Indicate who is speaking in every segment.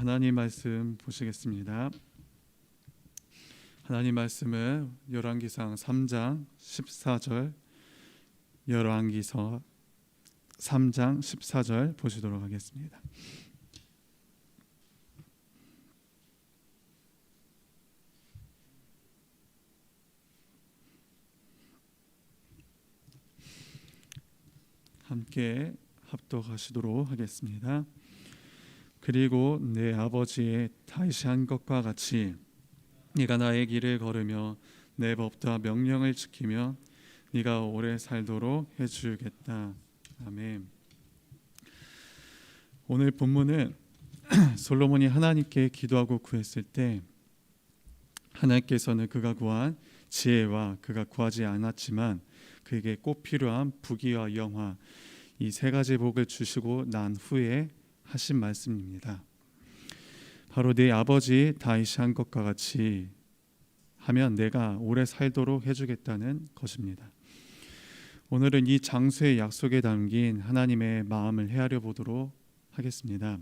Speaker 1: 하나님 말씀 보시겠습니다. 하나님 말씀은 열왕기상 3장 14절, 열왕기서 3장 14절 보시도록 하겠습니다. 함께 합독하시도록 하겠습니다. 그리고 내 아버지의 다윗이 한 것과 같이 네가 나의 길을 걸으며 내 법과 명령을 지키며 네가 오래 살도록 해주겠다. 아멘. 오늘 본문은 솔로몬이 하나님께 기도하고 구했을 때 하나님께서는 그가 구한 지혜와 그가 구하지 않았지만 그에게 꼭 필요한 부귀와 영화, 이 세 가지 복을 주시고 난 후에 하신 말씀입니다. 바로 네 아버지 다윗이 한 것과 같이 하면 내가 오래 살도록 해주겠다는 것입니다. 오늘은 이 장수의 약속에 담긴 하나님의 마음을 헤아려 보도록 하겠습니다.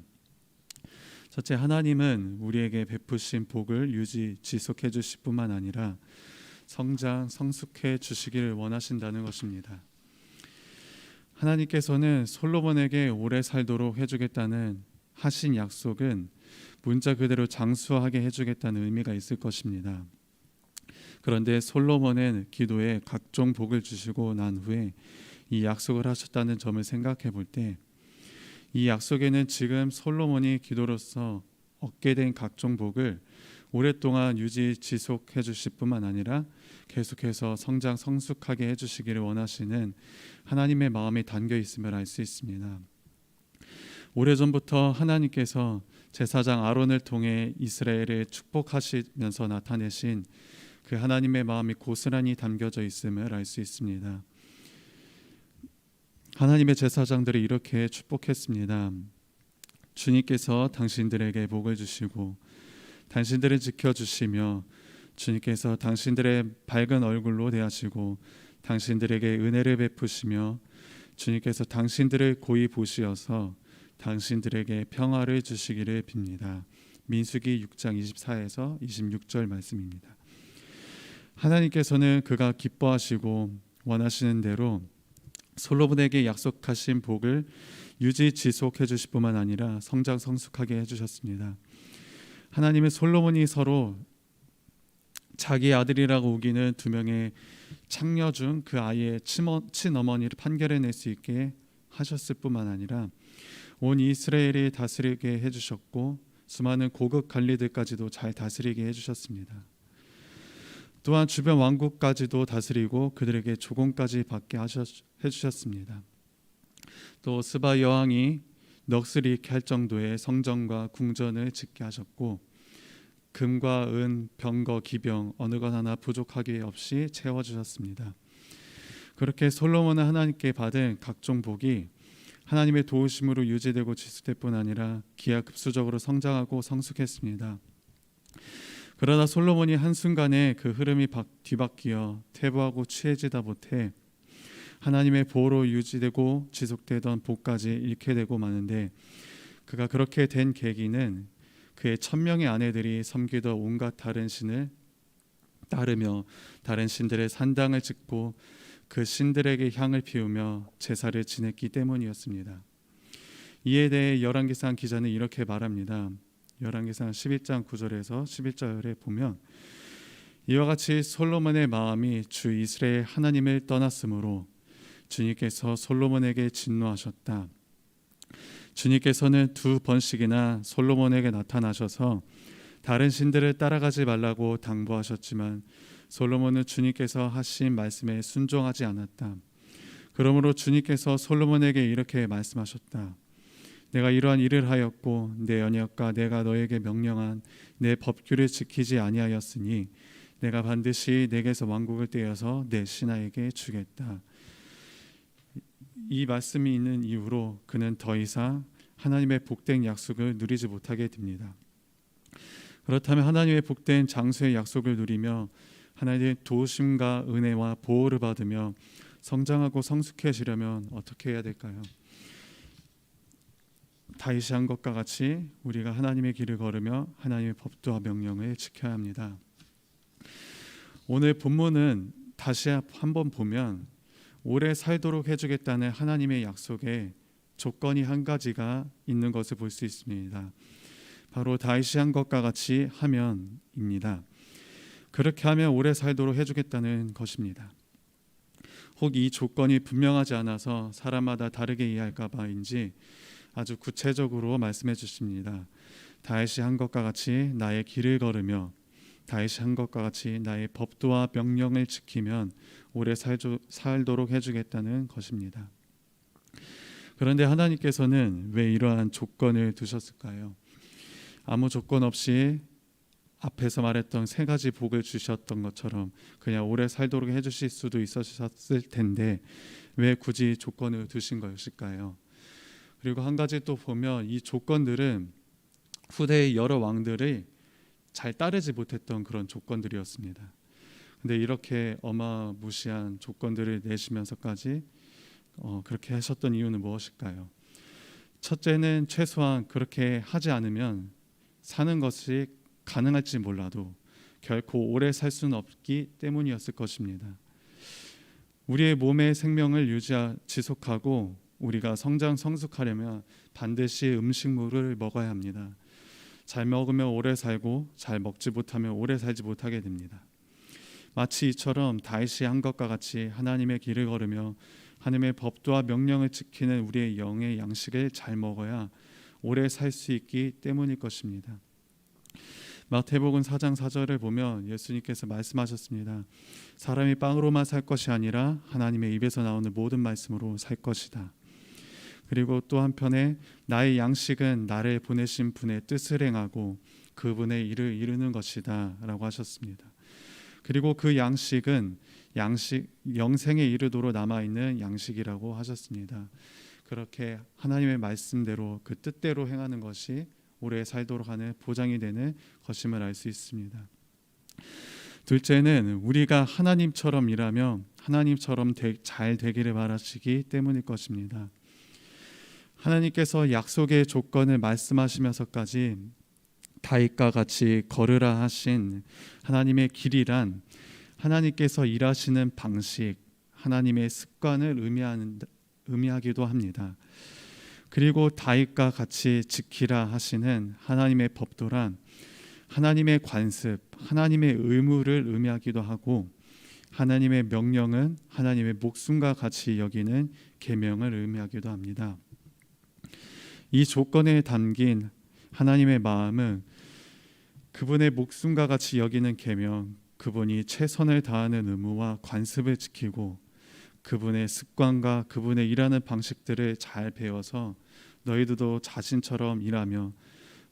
Speaker 1: 첫째, 하나님은 우리에게 베푸신 복을 유지 지속해 주실 뿐만 아니라 성장 성숙해 주시기를 원하신다는 것입니다. 하나님께서는 솔로몬에게 오래 살도록 해주겠다는 하신 약속은 문자 그대로 장수하게 해주겠다는 의미가 있을 것입니다. 그런데 솔로몬의 기도에 각종 복을 주시고 난 후에 이 약속을 하셨다는 점을 생각해 볼 때 이 약속에는 지금 솔로몬이 기도로서 얻게 된 각종 복을 오랫동안 유지 지속해 주실 뿐만 아니라 계속해서 성장 성숙하게 해주시기를 원하시는 하나님의 마음이 담겨 있음을 알 수 있습니다. 오래전부터 하나님께서 제사장 아론을 통해 이스라엘을 축복하시면서 나타내신 그 하나님의 마음이 고스란히 담겨져 있음을 알 수 있습니다. 하나님의 제사장들이 이렇게 축복했습니다. 주님께서 당신들에게 복을 주시고 당신들을 지켜주시며 주님께서 당신들의 밝은 얼굴로 대하시고 당신들에게 은혜를 베푸시며 주님께서 당신들을 고이 보시어서 당신들에게 평화를 주시기를 빕니다. 민수기 6장 24에서 26절 말씀입니다. 하나님께서는 그가 기뻐하시고 원하시는 대로 솔로몬에게 약속하신 복을 유지 지속해 주실 뿐만 아니라 성장 성숙하게 해주셨습니다. 하나님은 솔로몬이 서로 자기 아들이라고 우기는 두 명의 창녀 중 그 아이의 친어머니를 판결해낼 수 있게 하셨을 뿐만 아니라 온 이스라엘이 다스리게 해주셨고 수많은 고급 관리들까지도 잘 다스리게 해주셨습니다. 또한 주변 왕국까지도 다스리고 그들에게 조공까지 받게 해주셨습니다. 또 스바 여왕이 넋을 잃게 할 정도의 성전과 궁전을 짓게 하셨고 금과 은, 병거, 기병 어느 것 하나 부족하게 없이 채워주셨습니다. 그렇게 솔로몬은 하나님께 받은 각종 복이 하나님의 도우심으로 유지되고 지속될 뿐 아니라 기하급수적으로 성장하고 성숙했습니다. 그러나 솔로몬이 한순간에 그 흐름이 뒤바뀌어 퇴보하고 취해지다 못해 하나님의 보호로 유지되고 지속되던 복까지 잃게 되고 마는데 그가 그렇게 된 계기는 그의 1000명의 아내들이 섬기던 온갖 다른 신을 따르며 다른 신들의 산당을 짓고 그 신들에게 향을 피우며 제사를 지냈기 때문이었습니다. 이에 대해 열왕기상 기자는 이렇게 말합니다. 열왕기상 11장 9절에서 11절에 보면 이와 같이 솔로몬의 마음이 주 이스라엘 하나님을 떠났으므로 주님께서 솔로몬에게 진노하셨다. 주님께서는 2번씩이나 솔로몬에게 나타나셔서 다른 신들을 따라가지 말라고 당부하셨지만 솔로몬은 주님께서 하신 말씀에 순종하지 않았다. 그러므로 주님께서 솔로몬에게 이렇게 말씀하셨다. 내가 이러한 일을 하였고 내 언약과 내가 너에게 명령한 내 법규를 지키지 아니하였으니 내가 반드시 내게서 왕국을 떼어서 내 신하에게 주겠다. 이 말씀이 있는 이후로 그는 더 이상 하나님의 복된 약속을 누리지 못하게 됩니다. 그렇다면 하나님의 복된 장수의 약속을 누리며 하나님의 도우심과 은혜와 보호를 받으며 성장하고 성숙해지려면 어떻게 해야 될까요? 다윗이 한 것과 같이 우리가 하나님의 길을 걸으며 하나님의 법도와 명령을 지켜야 합니다. 오늘 본문은 다시 한번 보면 오래 살도록 해주겠다는 하나님의 약속에 조건이 한 가지가 있는 것을 볼 수 있습니다. 바로 다윗이 한 것과 같이 하면입니다. 그렇게 하면 오래 살도록 해주겠다는 것입니다. 혹 이 조건이 분명하지 않아서 사람마다 다르게 이해할까 봐인지 아주 구체적으로 말씀해 주십니다. 다윗이 한 것과 같이 나의 길을 걸으며 다윗이 한 것과 같이 나의 법도와 명령을 지키면 오래 살도록 해주겠다는 것입니다. 그런데 하나님께서는 왜 이러한 조건을 두셨을까요? 아무 조건 없이 앞에서 말했던 세 가지 복을 주셨던 것처럼 그냥 오래 살도록 해주실 수도 있었을 텐데 왜 굳이 조건을 두신 것일까요? 그리고 한 가지 또 보면 이 조건들은 후대의 여러 왕들이 잘 따르지 못했던 그런 조건들이었습니다. 근데 이렇게 어마무시한 조건들을 내시면서까지 그렇게 하셨던 이유는 무엇일까요? 첫째는 최소한 그렇게 하지 않으면 사는 것이 가능할지 몰라도 결코 오래 살 수는 없기 때문이었을 것입니다. 우리의 몸의 생명을 지속하고 우리가 성장 성숙하려면 반드시 음식물을 먹어야 합니다. 잘 먹으면 오래 살고 잘 먹지 못하면 오래 살지 못하게 됩니다. 마치 이처럼 다윗이 한 것과 같이 하나님의 길을 걸으며 하나님의 법도와 명령을 지키는 우리의 영의 양식을 잘 먹어야 오래 살 수 있기 때문일 것입니다. 마태복음 4장 4절을 보면 예수님께서 말씀하셨습니다. 사람이 빵으로만 살 것이 아니라 하나님의 입에서 나오는 모든 말씀으로 살 것이다. 그리고 또 한편에 나의 양식은 나를 보내신 분의 뜻을 행하고 그분의 일을 이루는 것이다 라고 하셨습니다. 그리고 그 양식은 영생에 이르도록 남아있는 양식이라고 하셨습니다. 그렇게 하나님의 말씀대로 그 뜻대로 행하는 것이 오래 살도록 하는 보장이 되는 것임을 알 수 있습니다. 둘째는 우리가 하나님처럼 일하며 하나님처럼 잘 되기를 바라시기 때문일 것입니다. 하나님께서 약속의 조건을 말씀하시면서까지 다윗과 같이 걸으라 하신 하나님의 길이란 하나님께서 일하시는 방식, 하나님의 습관을 의미하기도 합니다. 그리고 다윗과 같이 지키라 하시는 하나님의 법도란 하나님의 관습, 하나님의 의무를 의미하기도 하고 하나님의 명령은 하나님의 목숨과 같이 여기는 계명을 의미하기도 합니다. 이 조건에 담긴 하나님의 마음은 그분의 목숨과 같이 여기는 계명, 그분이 최선을 다하는 의무와 관습을 지키고 그분의 습관과 그분의 일하는 방식들을 잘 배워서 너희들도 자신처럼 일하며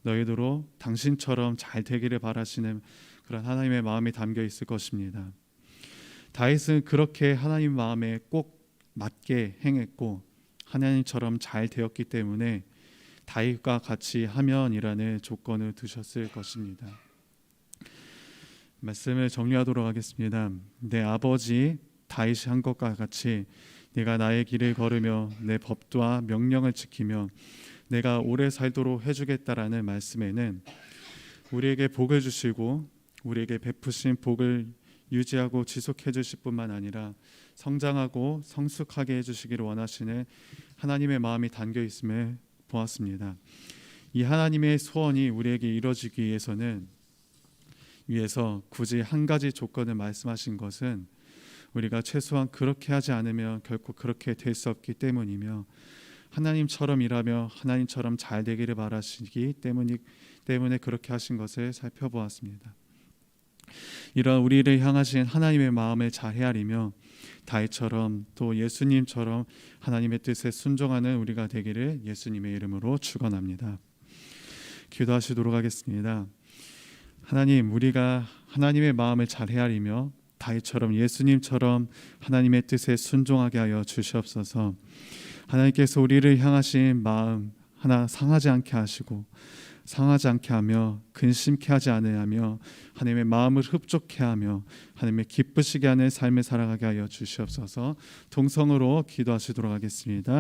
Speaker 1: 너희들도 당신처럼 잘 되기를 바라시는 그런 하나님의 마음이 담겨 있을 것입니다. 다윗은 그렇게 하나님 마음에 꼭 맞게 행했고 하나님처럼 잘 되었기 때문에 다윗과 같이 하면이라는 조건을 두셨을 것입니다. 말씀을 정리하도록 하겠습니다. 내 아버지 다윗이 한 것과 같이 네가 나의 길을 걸으며 내 법도와 명령을 지키며 내가 오래 살도록 해주겠다라는 말씀에는 우리에게 복을 주시고 우리에게 베푸신 복을 유지하고 지속해 주실 뿐만 아니라 성장하고 성숙하게 해주시기를 원하시는 하나님의 마음이 담겨 있음을 보았습니다. 이 하나님의 소원이 우리에게 이루어지기 위해서 굳이 한 가지 조건을 말씀하신 것은 우리가 최소한 그렇게 하지 않으면 결코 그렇게 될 수 없기 때문이며 하나님처럼 일하며 하나님처럼 잘 되기를 바라시기 때문에 그렇게 하신 것을 살펴보았습니다. 이런 우리를 향하신 하나님의 마음을 잘 헤아리며 다윗처럼 또 예수님처럼 하나님의 뜻에 순종하는 우리가 되기를 예수님의 이름으로 축원합니다. 기도하시도록 하겠습니다. 하나님, 우리가 하나님의 마음을 잘 헤아리며 다윗처럼 예수님처럼 하나님의 뜻에 순종하게 하여 주시옵소서. 하나님께서 우리를 향하신 마음 하나 상하지 않게 하시고 상하지 않게 하며 근심케 하지 않으며 하나님의 마음을 흡족케 하며 하나님의 기쁘시게 하는 삶을 살아가게 하여 주시옵소서. 동성으로 기도하시도록 하겠습니다.